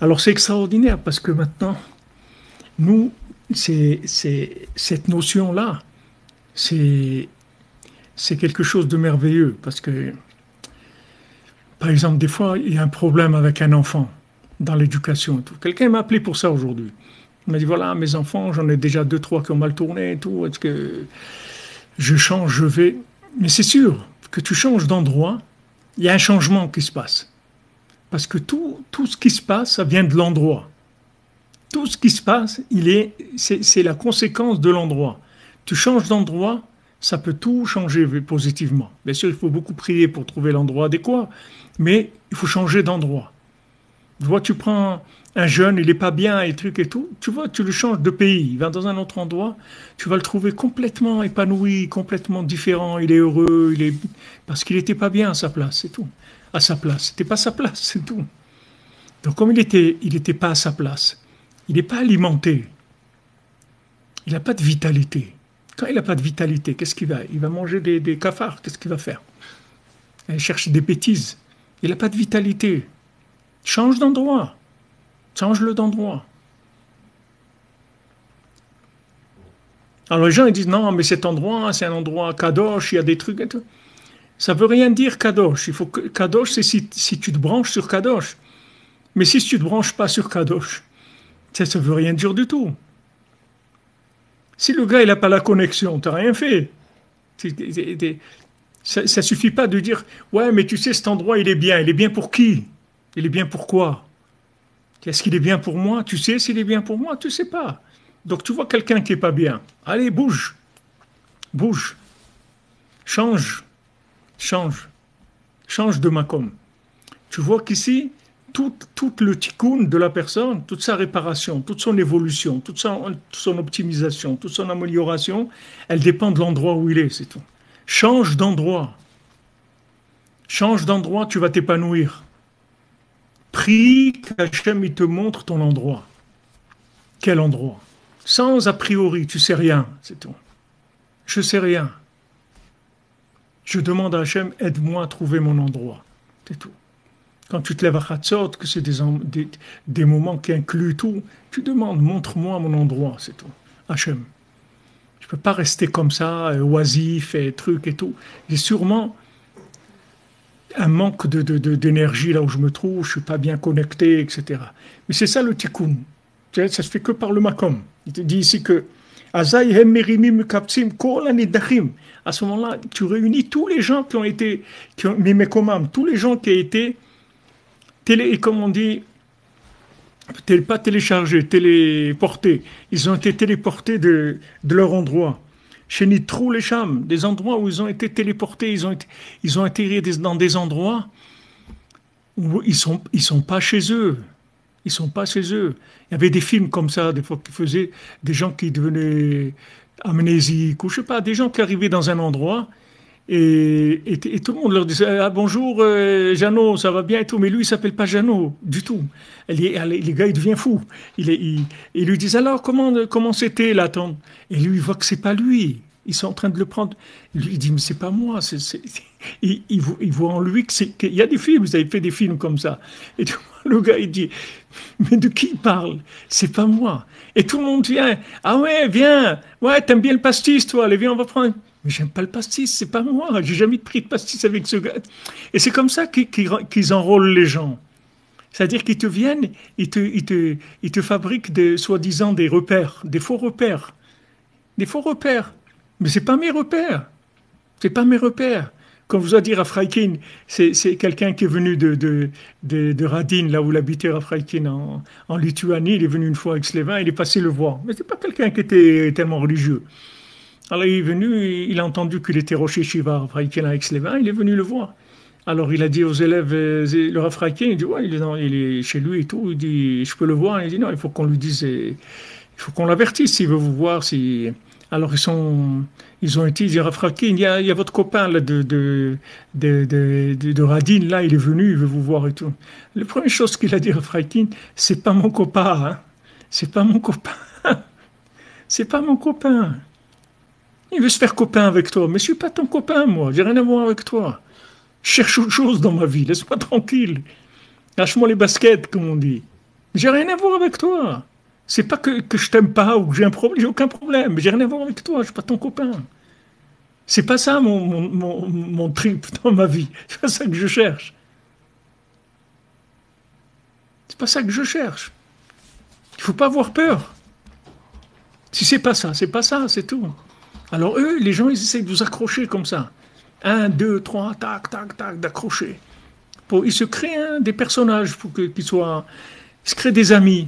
Alors c'est extraordinaire parce que maintenant, nous, cette notion-là, c'est, c'est quelque chose de merveilleux parce que, par exemple, des fois, il y a un problème avec un enfant dans l'éducation et tout. Quelqu'un m'a appelé pour ça aujourd'hui. Il m'a dit, voilà, mes enfants, j'en ai déjà deux, trois qui ont mal tourné et tout. Est-ce que je change, je vais. Mais c'est sûr que tu changes d'endroit, il y a un changement qui se passe. Parce que tout ce qui se passe, ça vient de l'endroit. Tout ce qui se passe, c'est la conséquence de l'endroit. Tu changes d'endroit, ça peut tout changer positivement. Bien sûr, il faut beaucoup prier pour trouver l'endroit adéquat, mais il faut changer d'endroit. Tu vois, tu prends un jeune, il n'est pas bien et truc et tout, tu vois, tu le changes de pays, il va dans un autre endroit, tu vas le trouver complètement épanoui, complètement différent, il est heureux, parce qu'il n'était pas bien à sa place, c'est tout. À sa place, c'était pas sa place, c'est tout. Donc comme il était pas à sa place, il n'est pas alimenté, il n'a pas de vitalité. Quand il n'a pas de vitalité, qu'est-ce qu'il va? Il va manger des cafards, qu'est-ce qu'il va faire? Il cherche des bêtises. Il n'a pas de vitalité. Change d'endroit. Change-le d'endroit. Alors les gens ils disent non, mais cet endroit, c'est un endroit kadosh, il y a des trucs et tout. Ça veut rien dire kadosh. Il faut que kadosh, c'est si tu te branches sur kadosh. Mais si tu ne te branches pas sur kadosh, ça ne veut rien dire du tout. Si le gars il n'a pas la connexion, tu n'as rien fait. Ça ne suffit pas de dire ouais, mais tu sais, cet endroit il est bien. Il est bien pour qui? Il est bien pour quoi? Est-ce qu'il est bien pour moi? Tu sais s'il est bien pour moi? Tu ne sais pas. Donc tu vois quelqu'un qui n'est pas bien. Allez, bouge, bouge, change, change, change de macom. Tu vois qu'ici, tout le tikkun de la personne, toute sa réparation, toute son évolution, toute son optimisation, toute son amélioration, elle dépend de l'endroit où il est, c'est tout. Change d'endroit. Change d'endroit, tu vas t'épanouir. Prie qu'Hachem il te montre ton endroit. Quel endroit? Sans a priori, tu sais rien, c'est tout. Je sais rien. Je demande à Hachem, aide-moi à trouver mon endroit. C'est tout. Quand tu te lèves à Chatzot, que c'est des moments qui incluent tout, tu demandes, montre-moi mon endroit, c'est tout. Hachem. Je ne peux pas rester comme ça, oisif et truc et tout. J'ai sûrement un manque d'énergie là où je me trouve, je ne suis pas bien connecté, etc. Mais c'est ça le tikkun. Ça se fait que par le makom. Il te dit ici que à ce moment-là, tu réunis tous les gens qui ont été, tous les gens qui ont été comme on dit, pas téléchargés, téléportés. Ils ont été téléportés de leur endroit. Chez Nitrou les Cham, des endroits où ils ont été téléportés, ils ont atterri dans des endroits où ils sont pas chez eux. Ils sont pas chez eux. Il y avait des films comme ça, des fois, qui faisaient des gens qui devenaient amnésiques, ou je sais pas, des gens qui arrivaient dans un endroit, et tout le monde leur disait ah, bonjour Jeannot, ça va bien et tout, mais lui il s'appelle pas Jeannot du tout. Les gars il devient fou. Ils lui disent alors comment c'était là ton... Et lui il voit que c'est pas lui. Ils sont en train de le prendre. Lui il dit mais c'est pas moi. Il voit en lui qu'il y a des films, vous avez fait des films comme ça. Et tout, le gars il dit mais de qui il parle? C'est pas moi. Et tout le monde vient ah ouais viens ouais t'aimes bien le pastis toi allez viens on va prendre. Mais j'aime pas le pastis, c'est pas moi. J'ai jamais pris de pastis avec ce gars. Et c'est comme ça qu'ils enrôlent les gens. C'est-à-dire qu'ils te viennent, ils te fabriquent soi-disant des repères, des faux repères. Des faux repères. Mais c'est pas mes repères. C'est pas mes repères. Comme vous a dit Rafraïkin, c'est quelqu'un qui est venu de Radin, là où il habitait Rafraïkin en Lituanie. Il est venu une fois avec Slevin, il est passé le voir. Mais c'est pas quelqu'un qui était tellement religieux. Alors il est venu, il a entendu qu'il était Rocher Shiva, Rafraïkin avec Slevin, il est venu le voir. Alors il a dit aux élèves, le Rafraïkin, il dit ouais, il est chez lui et tout, il dit je peux le voir, il dit non, il faut qu'on lui dise, il faut qu'on l'avertisse s'il veut vous voir. Si... Alors ils ont été, ils disent Rafraïkin, il y a votre copain là, de Radin, là, il est venu, il veut vous voir et tout. La première chose qu'il a dit Rafraïkin, c'est pas mon copain, hein. C'est pas mon copain, c'est pas mon copain. Il veut se faire copain avec toi, mais je suis pas ton copain, moi. J'ai rien à voir avec toi. Je cherche autre chose dans ma vie. Laisse-moi tranquille. Lâche-moi les baskets, comme on dit. J'ai rien à voir avec toi. C'est pas que je t'aime pas ou que j'ai un problème, j'ai aucun problème. J'ai rien à voir avec toi, je suis pas ton copain. C'est pas ça mon trip dans ma vie. C'est pas ça que je cherche. C'est pas ça que je cherche. Il faut pas avoir peur. Si c'est pas ça, c'est tout. Alors eux, les gens, ils essayent de vous accrocher comme ça. Un, deux, trois, tac, tac, tac, d'accrocher. Ils se créent des personnages pour qu'ils soient. Ils se créent des amis.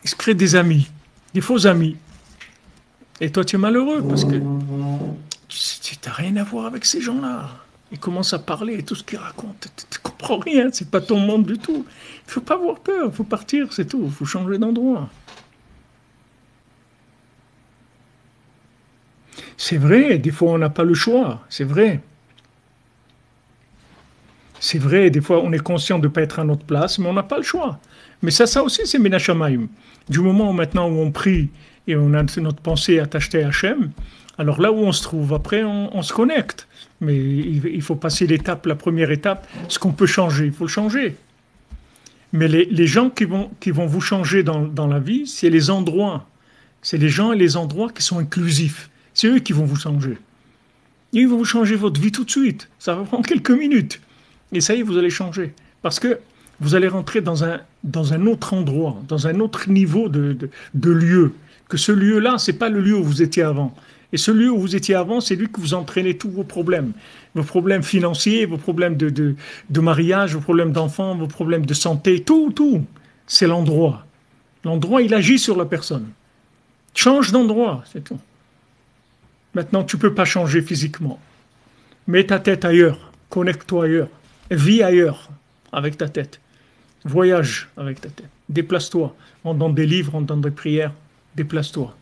Ils se créent des amis. Des faux amis. Et toi, tu es malheureux parce que tu n'as rien à voir avec ces gens-là. Ils commencent à parler, tout ce qu'ils racontent. Tu ne comprends rien, c'est pas ton monde du tout. Il ne faut pas avoir peur, il faut partir, c'est tout. Il faut changer d'endroit. C'est vrai, des fois on n'a pas le choix, c'est vrai. C'est vrai, des fois on est conscient de ne pas être à notre place, mais on n'a pas le choix. Mais ça aussi, c'est Menachem. Du moment où maintenant où on prie et on a notre pensée attachée à Hachem, alors là où on se trouve, après on se connecte. Mais il faut passer l'étape, la première étape, ce qu'on peut changer, il faut le changer. Mais les gens qui vont vous changer dans la vie, c'est les endroits. C'est les gens et les endroits qui sont inclusifs. C'est eux qui vont vous changer. Ils vont vous changer votre vie tout de suite. Ça va prendre quelques minutes. Et ça y est, vous allez changer. Parce que vous allez rentrer dans un autre endroit, dans un autre niveau de lieu. Que ce lieu-là, ce n'est pas le lieu où vous étiez avant. Et ce lieu où vous étiez avant, c'est lui que vous entraînez tous vos problèmes. Vos problèmes financiers, vos problèmes de mariage, vos problèmes d'enfants, vos problèmes de santé, tout, tout. C'est l'endroit. L'endroit, il agit sur la personne. Change d'endroit, c'est tout. Maintenant, tu ne peux pas changer physiquement. Mets ta tête ailleurs. Connecte-toi ailleurs. Vis ailleurs avec ta tête. Voyage avec ta tête. Déplace-toi. En dans des livres, en dans des prières. Déplace-toi.